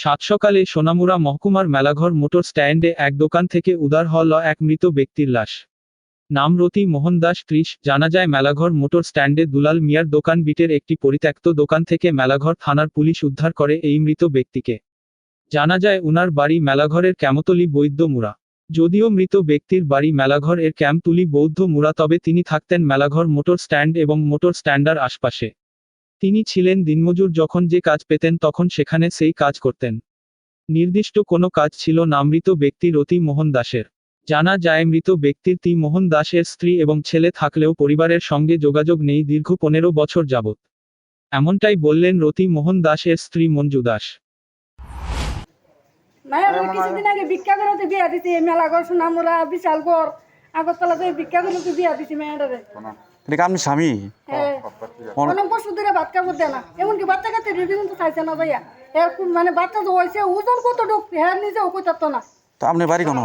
সাত সকালে সোনামুড়া মহকুমার মেলাঘর মোটর স্ট্যান্ডে এক দোকান থেকে উদ্ধার হল এক মৃত ব্যক্তির লাশ। নাম রতি মোহন দাস ৩০। জানা যায় মেলাঘর মোটর স্ট্যান্ডে দুলাল মিয়ার দোকান বিটের একটি পরিত্যক্ত দোকান থেকে মেলাঘর থানার পুলিশ উদ্ধার করে এই মৃত ব্যক্তিকে। জানা যায় উনার বাড়ি মেলাঘরের ক্যামতলি বৈদ্য মুড়া। যদিও মৃত ব্যক্তির বাড়ি মেলাঘর এর ক্যামতুলি বৌদ্ধ মুড়া, তবে তিনি থাকতেন মেলাঘর মোটর স্ট্যান্ড এবং মোটর স্ট্যান্ডার আশপাশে। তিনি ছিলেন দিনমজুর, যখন যে কাজ পেতেন তখন সেখানে সেই কাজ করতেন। নির্দিষ্ট কোনো কাজ ছিল না মৃত ব্যক্তি রতি মোহন দাসের। জানা যায় মৃত ব্যক্তির তি মোহন দাসের স্ত্রী এবং ছেলে থাকলেও পরিবারের সঙ্গে যোগাযোগ নেই দীর্ঘ ১৫ বছর যাবৎ। এমনটাই বললেন রতি মোহন দাসের স্ত্রী মঞ্জু দাস। কিছুদিন আগে ভিক্ষা করে বিয়া দিছি মেলাঘর সোনামুড়া বিশালগড় আগরতলাতে ভিক্ষা করে বিয়া দিছি মেয়েটারে। এটা আপনি স্বামী? হ্যাঁ, অনেক বছর ধরে ভাত খাবার দেয় না, এমনকি বাচ্চা কাছে রেডি কিন্তু চাইছে না ভাইয়া। মানে বাচ্চা তো হয়েছে ওজন কত ঢোক হ্যাঁ নিজেও কই থাকতো না। তো আপনার বাড়ি কোনো?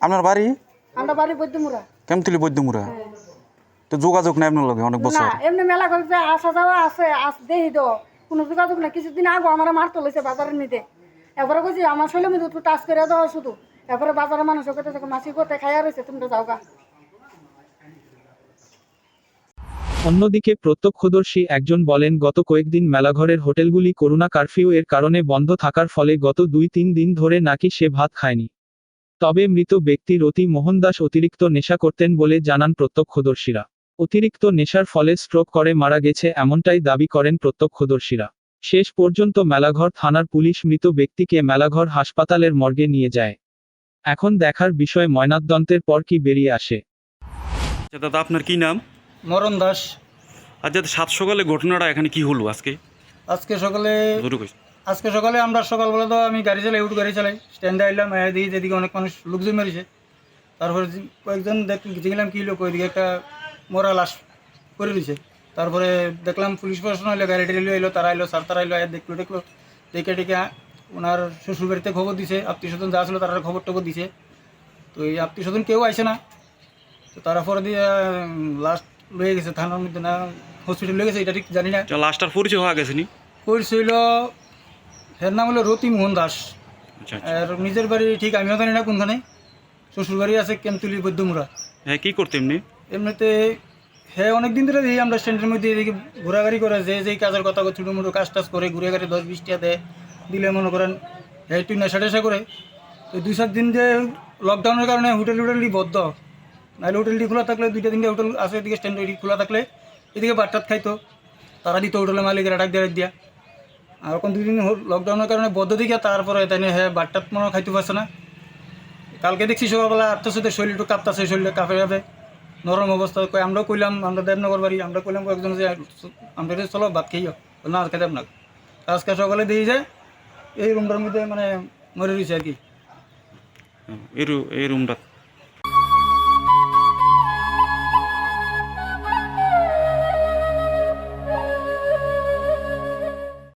আপনার বাড়ি? আমরা বাড়ি বৈদ্যমুড়া, কেমতুলি বৈদ্যমুড়া। তো যোগাযোগ নাই আপনার লগে অনেক বছর? না, এমনি মেলা করে আসা যাওয়া আছে দেখি তো কোনো যোগাযোগ না। কিছুদিন আগে আমার মারতে লইছে বাজারের নিতে, এবারে কইছি আমার শৈলের মধ্যে একটু টাচ করে দেওয়া শুধু। এরপরে বাজারের মানুষের কথা মাসি করতে খাইয়া রয়েছে, তোমরা যাও গা। অন্যদিকে প্রত্যক্ষদর্শী একজন বলেন, গত কয়েকদিন মেলাঘরের হোটেলগুলি করোনা কারফিউ এর কারণে বন্ধ থাকার ফলে গত ২-৩ দিন ধরে নাকি সে ভাত খায়নি। তবে মৃত ব্যক্তি রতি মোহন দাস অতিরিক্ত নেশা করতেন বলে জানান প্রত্যক্ষদর্শীরা। অতিরিক্ত নেশার ফলে স্ট্রোক করে মারা গেছে এমনটাই দাবি করেন প্রত্যক্ষদর্শীরা। শেষ পর্যন্ত মেলাঘর থানার পুলিশ মৃত ব্যক্তিকে মেলাঘর হাসপাতালের মর্গে নিয়ে যায়। এখন দেখার বিষয় ময়নাতদন্তের পর কি বেরিয়ে আসে। দাদা আপনার কি নাম? মরণ দাস। আচ্ছা, সাত সকালে ঘটনাটা এখানে কি হলো আজকে? আজকে সকালে আমরা সকালবেলা তো আমি গাড়ি চালাই, গাড়ি চালাই, স্ট্যান্ডে আইলাম, দিই যেদিকে অনেক মানুষ লোকজন মেরেছে। তারপরে কয়েকজন দেখলাম কি লোক ওইদিকে একটা মরা লাশ করে দিয়েছে। তারপরে দেখলাম পুলিশ প্রশাসন এলো, গাড়ি টাড়ি এলো, তারা এলো, স্যার তারা এলো, দেখলো দেখে ওনার শ্বশুর বাড়িতে খবর দিছে, আত্মীয় স্বজন যা ছিল তারা খবর টবর দিছে। তো এই আত্মীয় স্বজন কেউ আসে না। তো তারপরে দিয়ে লাস্ট লয়ে গেছে থানার মধ্যে, না হসপিটাল লয়ে গেছে এটা ঠিক জানি না। লাস্টার পরিচয় হওয়া গেছে নি? পরিচয় এর নাম হলো রতি মোহন দাস। আর নিজের বাড়ি ঠিক আমিও জানি না কোনখানে। শ্বশুর বাড়ি আছে কেমতুলি বৈদ্যমুড়া। হ্যাঁ, কি করতে এমনি? এমনিতে হ্যাঁ অনেক দিন ধরে দিই আমরা স্ট্যান্ডের মধ্যে এদিকে ঘোরাঘুরি করে, যেই কাজের কথা ছোটো মোটো কাজ টাজ করে ঘুরে গাড়ি 10-20 টাকা দেয়, দিলে মনে করেন হ্যাঁ একটু নেশা টেশা করে। তো 2-4 দিন যে লকডাউনের কারণে হোটেল বদ্ধ, নাহলে হোটেলটি খোলা থাকলে 2-3টা হোটেল আছে এদিকে স্ট্যান্ড খোলা থাকলে এদিকে বাট্টাত খাইতো, তারা দিত হোটেলের মালিকের ডাক দিয়া। আর এখন 2 দিন লকডাউনের কারণে বদ্ধ দিকে, তারপরে তাই হ্যাঁ বাট্টাত মনে খাইতে পারছে না। কালকে দেখছি সকালবেলা 8টার সাথে শরীর একটু কাঁপতেছে, শরীরে কাঁপে নরম অবস্থা। আমরাও কইলাম, আমরা দেবনগর বাড়ি, আমরা কইলাম কয়েকজন যে আমরা চলো ভাত খেয়ে না খেতে আপনার। আজকে সকালে দিয়ে যায় এই রুমটার মধ্যে মানে মরে রয়েছে আর কি, এই রুমটা।